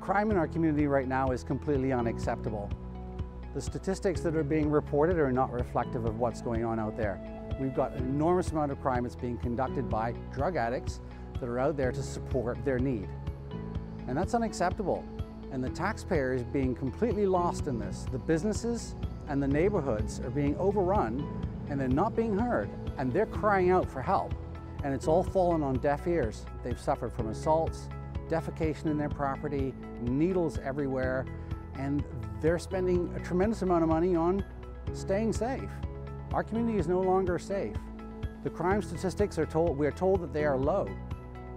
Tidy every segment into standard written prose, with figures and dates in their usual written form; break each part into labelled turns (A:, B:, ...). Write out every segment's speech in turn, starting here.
A: Crime in our community right now is completely unacceptable. The statistics that are being reported are not reflective of what's going on out there. We've got an enormous amount of crime that's being conducted by drug addicts that are out there to support their need. And that's unacceptable. And the taxpayer is being completely lost in this. The businesses and the neighborhoods are being overrun and they're not being heard. And they're crying out for help. And it's all fallen on deaf ears. They've suffered from assaults, defecation in their property, needles everywhere, and they're spending a tremendous amount of money on staying safe. Our community is no longer safe. The crime statistics we're told that they are low.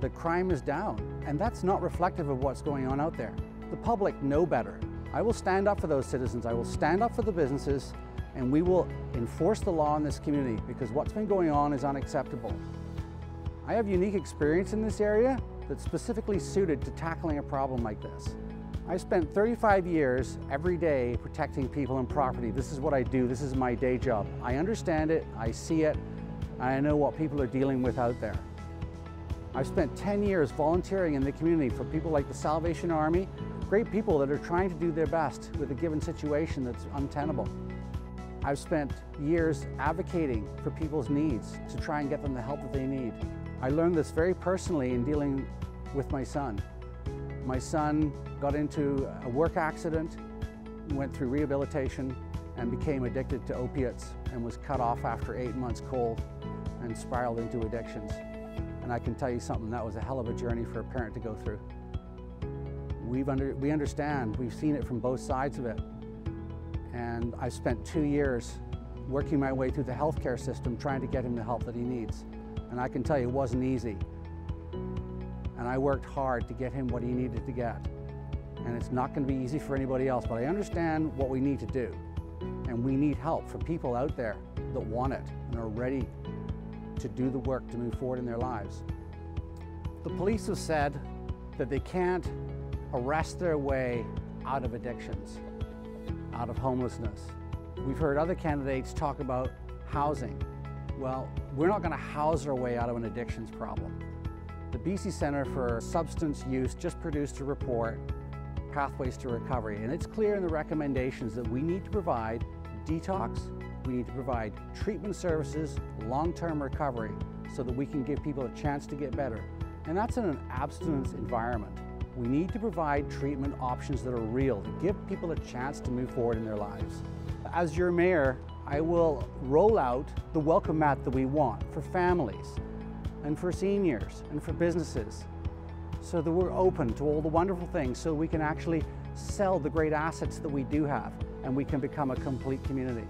A: The crime is down, and that's not reflective of what's going on out there. The public know better. I will stand up for those citizens, I will stand up for the businesses, and we will enforce the law in this community because what's been going on is unacceptable. I have unique experience in this area that's specifically suited to tackling a problem like this. I spent 35 years every day protecting people and property. This is what I do, this is my day job. I understand it, I see it, and I know what people are dealing with out there. I've spent 10 years volunteering in the community for people like the Salvation Army, great people that are trying to do their best with a given situation that's untenable. I've spent years advocating for people's needs to try and get them the help that they need. I learned this very personally in dealing with my son. My son got into a work accident, went through rehabilitation, and became addicted to opiates and was cut off after 8 months cold and spiraled into addictions. And I can tell you something, that was a hell of a journey for a parent to go through. We understand, we've seen it from both sides of it. And I spent 2 years working my way through the healthcare system trying to get him the help that he needs. And I can tell you it wasn't easy. And I worked hard to get him what he needed to get. And it's not going to be easy for anybody else, but I understand what we need to do. And we need help for people out there that want it and are ready to do the work to move forward in their lives. The police have said that they can't arrest their way out of addictions, out of homelessness. We've heard other candidates talk about housing. Well, we're not going to house our way out of an addictions problem. The BC Centre for Substance Use just produced a report, Pathways to Recovery, and it's clear in the recommendations that we need to provide detox, we need to provide treatment services, long-term recovery, so that we can give people a chance to get better. And that's in an abstinence environment. We need to provide treatment options that are real, to give people a chance to move forward in their lives. As your mayor, I will roll out the welcome mat that we want for families and for seniors and for businesses, so that we're open to all the wonderful things, so we can actually sell the great assets that we do have and we can become a complete community.